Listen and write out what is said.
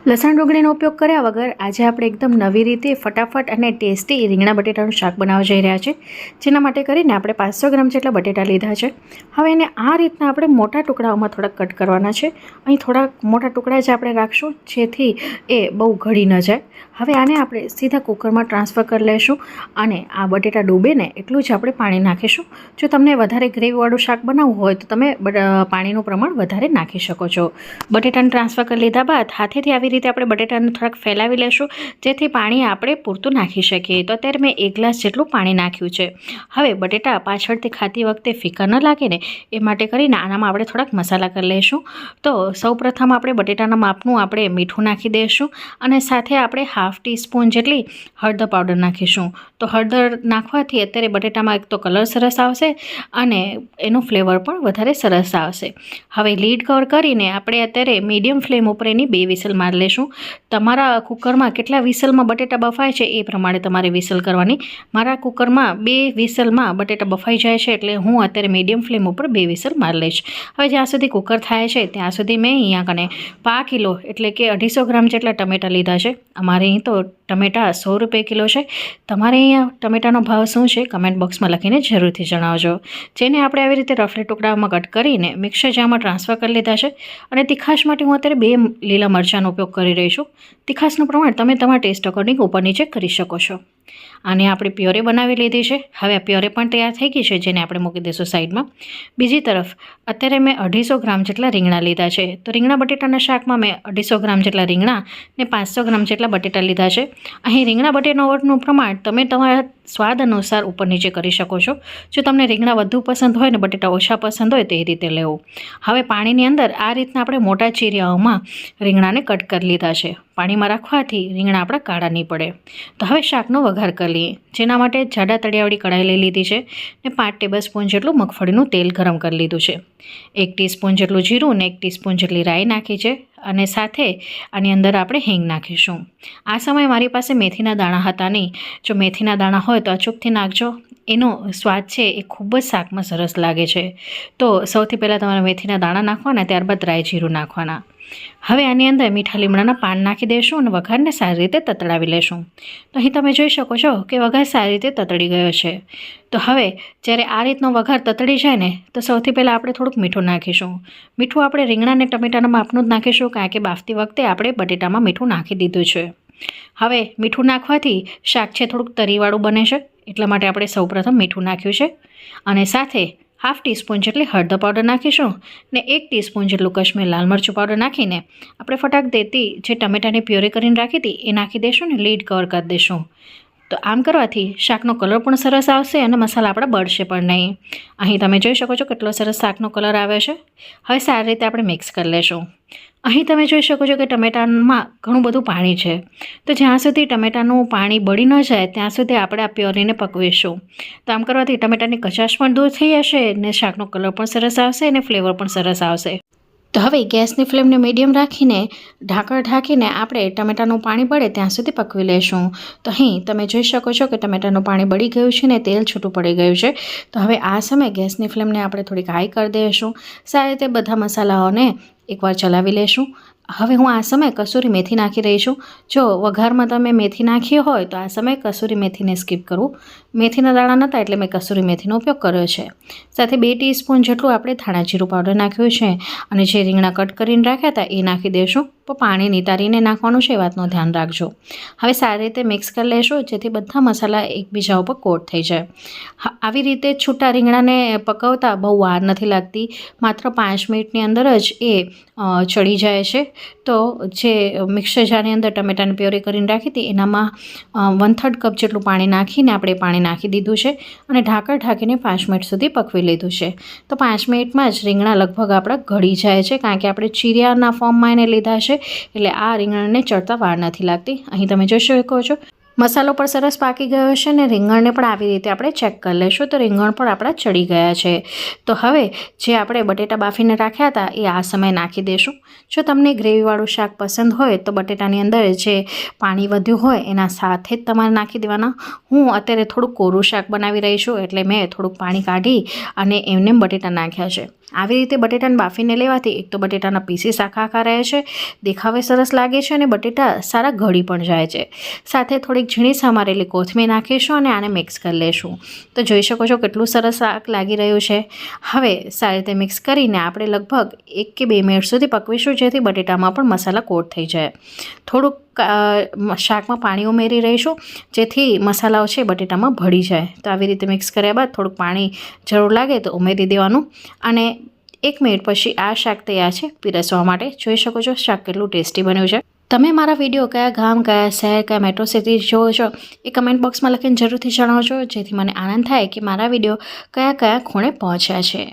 લસણ ડુંગળીનો ઉપયોગ કર્યા વગર આજે આપણે એકદમ નવી રીતે ફટાફટ અને ટેસ્ટી રીંગણા બટેટાનું શાક બનાવવા જઈ રહ્યા છે, જેના માટે કરીને આપણે 500 ગ્રામ જેટલા બટેટા લીધા છે। હવે એને આ રીતના આપણે મોટા ટુકડાઓમાં થોડાક કટ કરવાના છે। અહીં થોડાક મોટા ટુકડા જ આપણે રાખશું, જેથી એ બહુ ઘડી ન જાય। હવે આને આપણે સીધા કુકરમાં ટ્રાન્સફર કરી લઈશું અને આ બટેટા ડૂબે ને એટલું જ આપણે પાણી નાખીશું। જો તમને વધારે ગ્રેવીવાળું શાક બનાવવું હોય તો તમે પાણીનું પ્રમાણ વધારે નાખી શકો છો। બટેટાને ટ્રાન્સફર કરી લીધા બાદ હાથેથી આવી રીતે આપણે બટેટાને થોડાક ફેલાવી લેશું, જેથી પાણી આપણે પૂરતું નાખી શકીએ। તો અત્યારે મેં 1 ગ્લાસ જેટલું પાણી નાખ્યું છે। હવે બટેટા પાછળથી ખાતી વખતે ફીકા ન લાગે ને એ માટે કરીને આનામાં આપણે થોડાક મસાલા કરી લઈશું। તો સૌપ્રથમ આપણે બટેટાના માપનું આપણે મીઠું નાખી દઈશું અને સાથે આપણે ½ ટીસ્પૂન જેટલી હળદર પાવડર નાખીશું। તો હળદર નાખવાથી અત્યારે બટેટામાં એક તો કલર સરસ આવશે અને એનું ફ્લેવર પણ વધારે સરસ આવશે। હવે લીડ કવર કરીને આપણે અત્યારે મીડિયમ ફ્લેમ ઉપર એની 2 વિસલ મારી લઈશું। તમારા કુકરમાં કેટલા વિસલમાં બટેટા બફાય છે એ પ્રમાણે તમારે વિસલ કરવાની। મારા કુકરમાં 2 વિસલમાં બટેટા બફાઈ જાય છે, એટલે હું અત્યારે મીડિયમ ફ્લેમ ઉપર 2 વિસલ મારી લઈશ। હવે જ્યાં સુધી કુકર થાય છે ત્યાં સુધી મેં અહીંયા કને 5 કિલો એટલે કે 250 ગ્રામ જેટલા ટમેટા લીધા છે। અમારે અહીં તો ટમેટા 100 રૂપિયા કિલો છે। તમારે અહીંયા ટમેટાનો ભાવ શું છે કમેન્ટ બોક્સમાં લખીને જરૂરથી જણાવજો। જેને આપણે આવી રીતે રફલી ટુકડાઓમાં કટ કરીને મિક્સર જારમાં ટ્રાન્સફર કરી લીધા છે। અને તીખાશ માટે હું અત્યારે 2 લીલા મરચાંનો ઉપયોગ કરી રહી છું। તીખાશનું પ્રમાણ તમે તમારા ટેસ્ટ અકોર્ડિંગ ઉપર નીચે કરી શકો છો। આને આપણે પ્યોરે બનાવી લીધી છે। હવે આ પ્યોરે પણ તૈયાર થઈ ગઈ છે, જેને આપણે મૂકી દઈશું સાઈડમાં। બીજી તરફ અત્યારે મેં 250 ગ્રામ જેટલા રીંગણા લીધા છે। તો રીંગણા બટેટાના શાકમાં મેં 250 ગ્રામ જેટલા રીંગણા ને 500 ગ્રામ જેટલા બટેટા લીધા છે। અહીં રીંગણા બટેટાનું પ્રમાણ તમે તમારા સ્વાદ અનુસાર ઉપર નીચે કરી શકો છો। જો તમને રીંગણા વધુ પસંદ હોય ને બટેટા ઓછા પસંદ હોય તો એ રીતે લેવું। હવે પાણીની અંદર આ રીતના આપણે મોટા ચીરિયાઓમાં રીંગણાને કટ કરી લીધા છે। પાણીમાં રાખવાથી રીંગણા આપણા કાળા નહીં પડે। તો હવે શાકનો વઘાર કરી લઈએ। જેના માટે જાડા તળિયાવાળી કઢાઈ લઈ લીધી છે ને 5 ટેબલસ્પૂન જેટલું મગફળીનું તેલ ગરમ કરી લીધું છે। 1 ટીસ્પૂન જેટલું જીરું ને 1 ટીસ્પૂન જેટલી રાઈ નાખી છે અને સાથે આની અંદર આપણે હિંગ નાખીશું। આ સમયે મારી પાસે મેથીના દાણા હતા નહીં। જો મેથીના દાણા હોય તો અચૂકથી નાખજો, એનો સ્વાદ છે એ ખૂબ જ શાકમાં સરસ લાગે છે। તો સૌથી પહેલાં તમારે મેથીના દાણા નાખવાના, ત્યારબાદ રાઈ જીરું નાખવાના। હવે આની અંદર મીઠા લીમડાના પાન નાખી દઈશું અને વઘારને સારી રીતે તતડાવી લેશું। તો અહીં તમે જોઈ શકો છો કે વઘાર સારી રીતે તતડી ગયો છે। તો હવે જ્યારે આ રીતનો વઘાર તતડી જાય ને તો સૌથી પહેલાં આપણે થોડુંક મીઠું નાખીશું। મીઠું આપણે રીંગણા અને ટમેટાના માપનું જ નાખીશું, કારણ કે બાફતી વખતે આપણે બટેટામાં મીઠું નાખી દીધું છે। હવે મીઠું નાખવાથી શાક છે થોડુંક તરીવાળું બને છે, એટલા માટે આપણે સૌપ્રથમ મીઠું નાખ્યું છે અને સાથે ½ ટીસ્પૂન જેટલી હળદર પાવડર નાખીશું ને 1 ટીસ્પૂન જેટલું કશ્મીર લાલ મરચું પાવડર નાખીને આપણે ફટાક દેતી જે ટમેટાની પ્યોરી કરીને રાખી હતી એ નાખી દઈશું ને લીડ કવર કરી દઈશું। તો આમ કરવાથી શાકનો કલર પણ સરસ આવશે અને મસાલા આપણા બળશે પણ નહીં। અહીં તમે જોઈ શકો છો કેટલો સરસ શાકનો કલર આવે છે। હવે સારી રીતે આપણે મિક્સ કરી લેશું। અહીં તમે જોઈ શકો છો કે ટમેટામાં ઘણું બધું પાણી છે, તો જ્યાં સુધી ટમેટાનું પાણી બળી ન જાય ત્યાં સુધી આપણે આ પ્યોરીને પકવીશું। તો આમ કરવાથી ટમેટાની કચાશ પણ દૂર થઈ જશે ને શાકનો કલર પણ સરસ આવશે અને ફ્લેવર પણ સરસ આવશે। તો હવે ગેસની ફ્લેમને મીડિયમ રાખીને ઢાંકણ ઢાંકીને આપણે ટમેટાનું પાણી બળે ત્યાં સુધી પકવી લેશું। તો અહીં તમે જોઈ શકો છો કે ટમેટાનું પાણી બળી ગયું છે ને તેલ છૂટું પડી ગયું છે। તો હવે આ સમયે ગેસની ફ્લેમને આપણે થોડીક હાઈ કરી દઈશું। સારી રીતે બધા મસાલાઓને એકવાર ચલાવી લેશું। હવે હું આ સમયે કસૂરી મેથી નાખી રહી છું। જો વઘારમાં તમે મેથી નાખી હોય તો આ સમયે કસૂરી મેથીને સ્કીપ કરવું। મેથીના દાણા નહોતા એટલે મેં કસૂરી મેથીનો ઉપયોગ કર્યો છે। સાથે 2 ટીસ્પૂન જેટલું આપણે ધાણા જીરું પાવડર નાખ્યું છે અને જે રીંગણા કટ કરીને રાખ્યા હતા એ નાખી દઈશું। તો પાણી નિતારીને નાખવાનું છે, એ વાતનું ધ્યાન રાખજો। હવે સારી રીતે મિક્સ કરી લેશું, જેથી બધા મસાલા એકબીજા ઉપર કોટ થઈ જાય। આવી રીતે છૂટા રીંગણાને પકવતા બહુ વાર નથી લાગતી, માત્ર 5 મિનિટની અંદર જ એ ચડી જાય છે। તો જે મિક્સર જારની અંદર ટમેટાની પ્યોરી કરીને રાખી હતી એનામાં 1/3 કપ જેટલું પાણી નાખીને આપણે પાણી નાખી દીધું છે અને ઢાંકણ ઢાંકીને 5 મિનિટ સુધી પકવી લીધું છે। તો 5 મિનિટમાં જ રીંગણા લગભગ આપણા ઘડી જાય છે, કારણ કે આપણે ચીરિયાના ફોર્મમાં એને લીધા છે, એટલે આ રીંગણાને ચડતા વાર નથી લાગતી। અહીં તમે જોઈ શકો છો મસાલો પણ સરસ પાકી ગયો છે અને રીંગણને પણ આવી રીતે આપણે ચેક કરી લઈશું તો રીંગણ પણ આપણા ચડી ગયા છે. તો હવે જે આપણે બટેટા બાફીને રાખ્યા હતા એ આ સમયે નાખી દઈશું. જો તમને ગ્રેવીવાળું શાક પસંદ હોય તો બટેટાની અંદર જે પાણી વધ્યું હોય એના સાથે જ તમારે નાખી દેવાના. હું અત્યારે થોડુંક કોરું શાક બનાવી રહી છું એટલે મેં થોડુંક પાણી કાઢી અને એમને બટેટા નાખ્યા છે. આવી રીતે બટેટાને બાફીને લેવાથી એક તો બટેટાના પીસીસ આખા રહે છે, દેખાવે સરસ લાગે છે અને બટેટા સારા ગળી પણ જાય છે. સાથે થોડીક ઝીણી સમારેલી કોથમીર નાખીશું અને આને મિક્સ કરી લઈશું. તો જોઈ શકો છો કેટલું સરસ શાક લાગી રહ્યું છે. હવે સારી રીતે મિક્સ કરીને આપણે લગભગ 1 કે 2 મિનિટ સુધી પકવીશું જેથી બટેટામાં પણ મસાલા કોટ થઈ જાય. થોડુંક શાકમાં પાણી ઉમેરી રહીશું જેથી મસાલાઓ છે બટેટામાં ભળી જાય. તો આવી રીતે મિક્સ કર્યા બાદ થોડુંક પાણી જરૂર લાગે તો ઉમેરી દેવાનું અને 1 મિનિટ પછી આ શાક તૈયાર છે પીરસવા માટે. જોઈ શકો છો શાક કેટલું ટેસ્ટી બન્યું છે. તમે મારા વિડીયો કયા ગામ, કયા શહેર, કયા મેટ્રો સિટી જોવો છો એ કમેન્ટ બોક્સમાં લખીને જરૂરથી જણાવજો જેથી મને આનંદ થાય કે મારા વિડીયો કયા ખૂણે પહોંચ્યા છે.